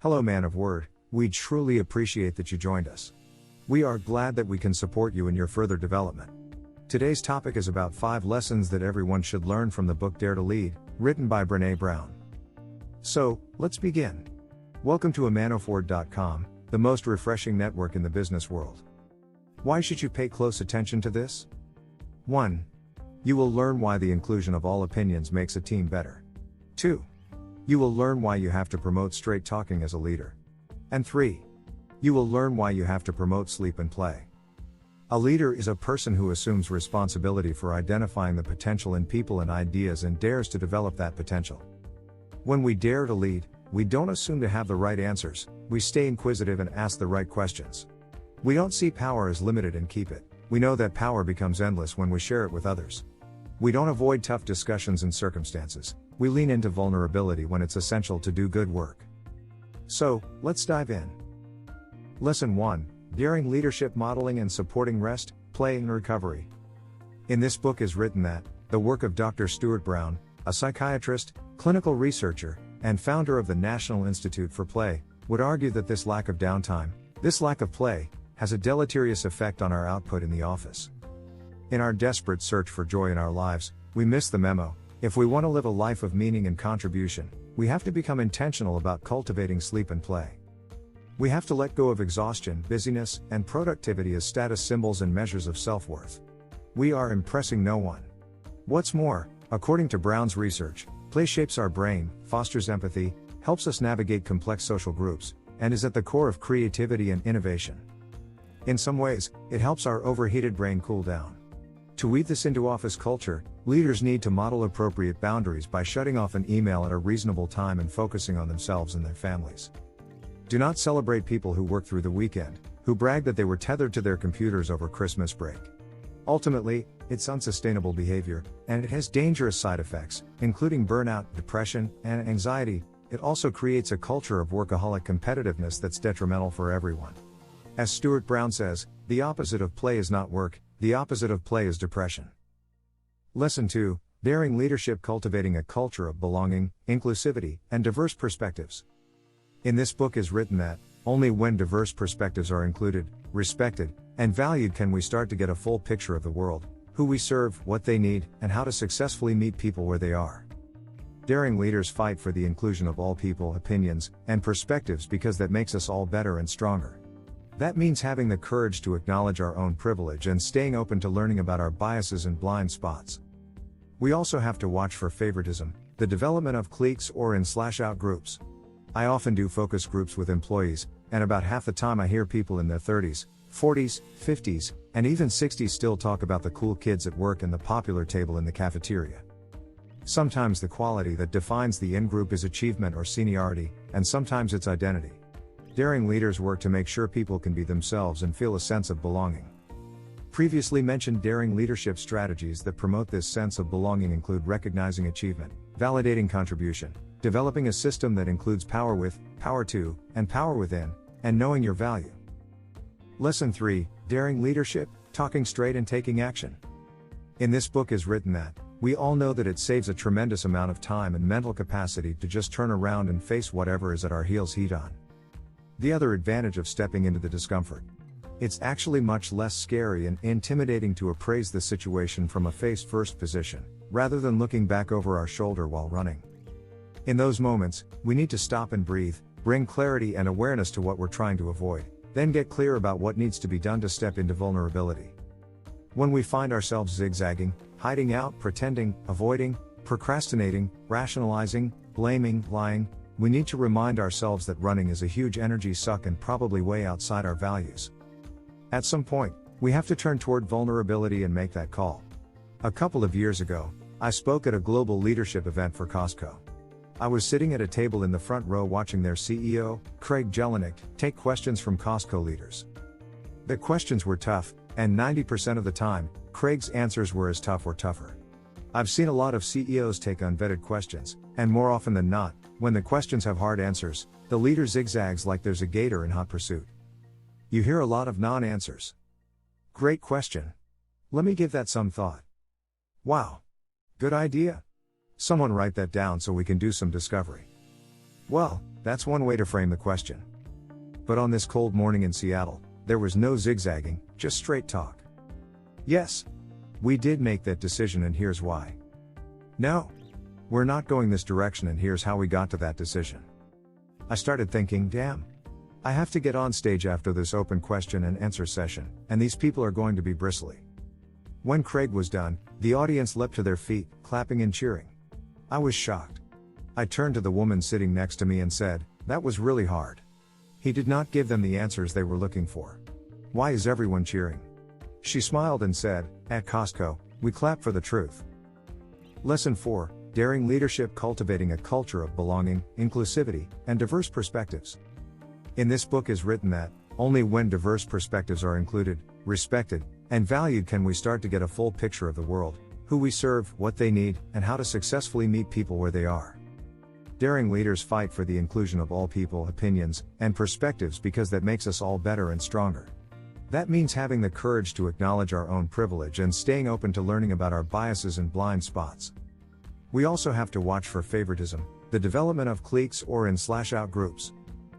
Hello, man of word, we truly appreciate that you joined us. We are glad that we can support you in your further development. Today's topic is about 5 lessons that everyone should learn from the book Dare to Lead, written by Brene Brown. So, let's begin. Welcome to amanofword.com, the most refreshing network in the business world. Why should you pay close attention to this? 1. You will learn why the inclusion of all opinions makes a team better. 2. You will learn why you have to promote straight talking as a leader. And 3. You will learn why you have to promote sleep and play. A leader is a person who assumes responsibility for identifying the potential in people and ideas and dares to develop that potential. When we dare to lead, we don't assume to have the right answers, we stay inquisitive and ask the right questions. We don't see power as limited and keep it, we know that power becomes endless when we share it with others. We don't avoid tough discussions and circumstances, we lean into vulnerability when it's essential to do good work. So, let's dive in. Lesson 1, Daring Leadership: Modeling and Supporting Rest, Play and Recovery. In this book is written that, the work of Dr. Stuart Brown, a psychiatrist, clinical researcher, and founder of the National Institute for Play, would argue that this lack of downtime, this lack of play, has a deleterious effect on our output in the office. In our desperate search for joy in our lives, we miss the memo. If we want to live a life of meaning and contribution, we have to become intentional about cultivating sleep and play. We have to let go of exhaustion, busyness, and productivity as status symbols and measures of self-worth. We are impressing no one. What's more, according to Brown's research, play shapes our brain, fosters empathy, helps us navigate complex social groups, and is at the core of creativity and innovation. In some ways, it helps our overheated brain cool down. To weave this into office culture, leaders need to model appropriate boundaries by shutting off an email at a reasonable time and focusing on themselves and their families. Do not celebrate people who work through the weekend, who brag that they were tethered to their computers over Christmas break. Ultimately, it's unsustainable behavior, and it has dangerous side effects, including burnout, depression, and anxiety. It also creates a culture of workaholic competitiveness that's detrimental for everyone. As Stuart Brown says, the opposite of play is not work, the opposite of play is depression. Lesson 2, Daring Leadership: Cultivating a Culture of Belonging, Inclusivity, and Diverse Perspectives. In this book is written that, only when diverse perspectives are included, respected, and valued can we start to get a full picture of the world, who we serve, what they need, and how to successfully meet people where they are. Daring leaders fight for the inclusion of all people, opinions, and perspectives because that makes us all better and stronger. That means having the courage to acknowledge our own privilege and staying open to learning about our biases and blind spots. We also have to watch for favoritism, the development of cliques or in/out groups. I often do focus groups with employees, and about half the time I hear people in their 30s, 40s, 50s, and even 60s still talk about the cool kids at work and the popular table in the cafeteria. Sometimes the quality that defines the in-group is achievement or seniority, and sometimes it's identity. Daring leaders work to make sure people can be themselves and feel a sense of belonging. Previously mentioned daring leadership strategies that promote this sense of belonging include recognizing achievement, validating contribution, developing a system that includes power with, power to, and power within, and knowing your value. Lesson 3, Daring Leadership: Talking Straight and Taking Action. In this book is written that, we all know that it saves a tremendous amount of time and mental capacity to just turn around and face whatever is at our heels head on. The other advantage of stepping into the discomfort. It's actually much less scary and intimidating to appraise the situation from a face-first position, rather than looking back over our shoulder while running. In those moments, we need to stop and breathe, bring clarity and awareness to what we're trying to avoid, then get clear about what needs to be done to step into vulnerability. When we find ourselves zigzagging, hiding out, pretending, avoiding, procrastinating, rationalizing, blaming, lying, we need to remind ourselves that running is a huge energy suck and probably way outside our values. At some point, we have to turn toward vulnerability and make that call. A couple of years ago, I spoke at a global leadership event for Costco. I was sitting at a table in the front row watching their CEO, Craig Jelinek, take questions from Costco leaders. The questions were tough, and 90% of the time, Craig's answers were as tough or tougher. I've seen a lot of CEOs take unvetted questions, and more often than not, when the questions have hard answers, the leader zigzags like there's a gator in hot pursuit. You hear a lot of non-answers. Great question. Let me give that some thought. Wow. Good idea. Someone write that down so we can do some discovery. Well, That's one way to frame the question. But on this cold morning in Seattle, there was no zigzagging, just straight talk. Yes, we did make that decision, and here's why. No, we're not going this direction, and here's how we got to that decision. I started thinking, damn, I have to get on stage after this open question and answer session, and these people are going to be bristly. When Craig was done, the audience leapt to their feet, clapping and cheering. I was shocked. I turned to the woman sitting next to me and said, "That was really hard." He did not give them the answers they were looking for. Why is everyone cheering? She smiled and said, "At Costco, we clap for the truth." Lesson 4, Daring Leadership: Cultivating a Culture of Belonging, Inclusivity, and Diverse Perspectives. In this book is written that, only when diverse perspectives are included, respected, and valued can we start to get a full picture of the world, who we serve, what they need, and how to successfully meet people where they are. Daring leaders fight for the inclusion of all people, opinions, and perspectives because that makes us all better and stronger. That means having the courage to acknowledge our own privilege and staying open to learning about our biases and blind spots. We also have to watch for favoritism, the development of cliques or in/out groups.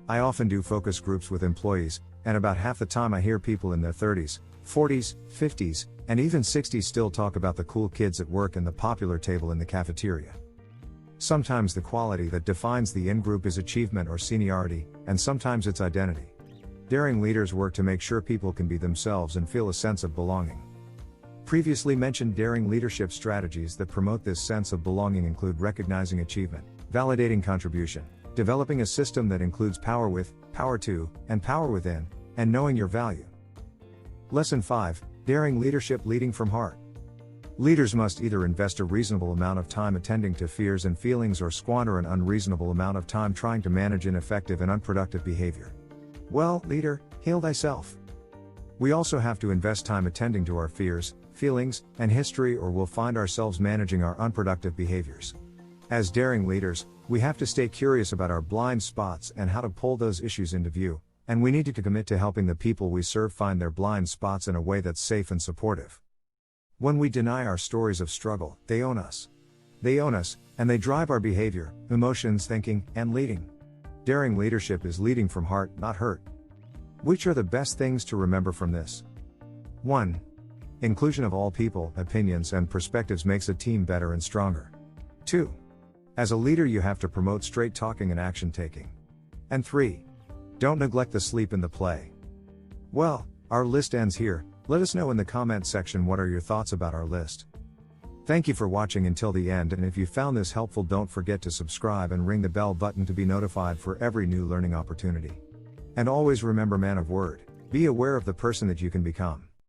I often do focus groups with employees, and about half the time I hear people in their 30s, 40s, 50s, and even 60s still talk about the cool kids at work and the popular table in the cafeteria. Sometimes the quality that defines the in-group is achievement or seniority, and sometimes it's identity. Daring leaders work to make sure people can be themselves and feel a sense of belonging. Previously mentioned daring leadership strategies that promote this sense of belonging include recognizing achievement, validating contribution, developing a system that includes power with, power to, and power within, and knowing your value. Lesson 5, Daring Leadership: Leading from Heart. Leaders must either invest a reasonable amount of time attending to fears and feelings or squander an unreasonable amount of time trying to manage ineffective and unproductive behavior. Well, leader, heal thyself. We also have to invest time attending to our fears, feelings, and history, or we'll find ourselves managing our unproductive behaviors. As daring leaders, we have to stay curious about our blind spots and how to pull those issues into view, and we need to commit to helping the people we serve find their blind spots in a way that's safe and supportive. When we deny our stories of struggle, they own us. They own us, and they drive our behavior, emotions, thinking, and leading. Daring leadership is leading from heart, not hurt. Which are the best things to remember from this? 1. Inclusion of all people, opinions, and perspectives makes a team better and stronger. 2. As a leader, you have to promote straight talking and action taking. And 3. Don't neglect the sleep and the play. Well, our list ends here. Let us know in the comment section what are your thoughts about our list. Thank you for watching until the end, and if you found this helpful, don't forget to subscribe and ring the bell button to be notified for every new learning opportunity. And always remember, man of word, be aware of the person that you can become.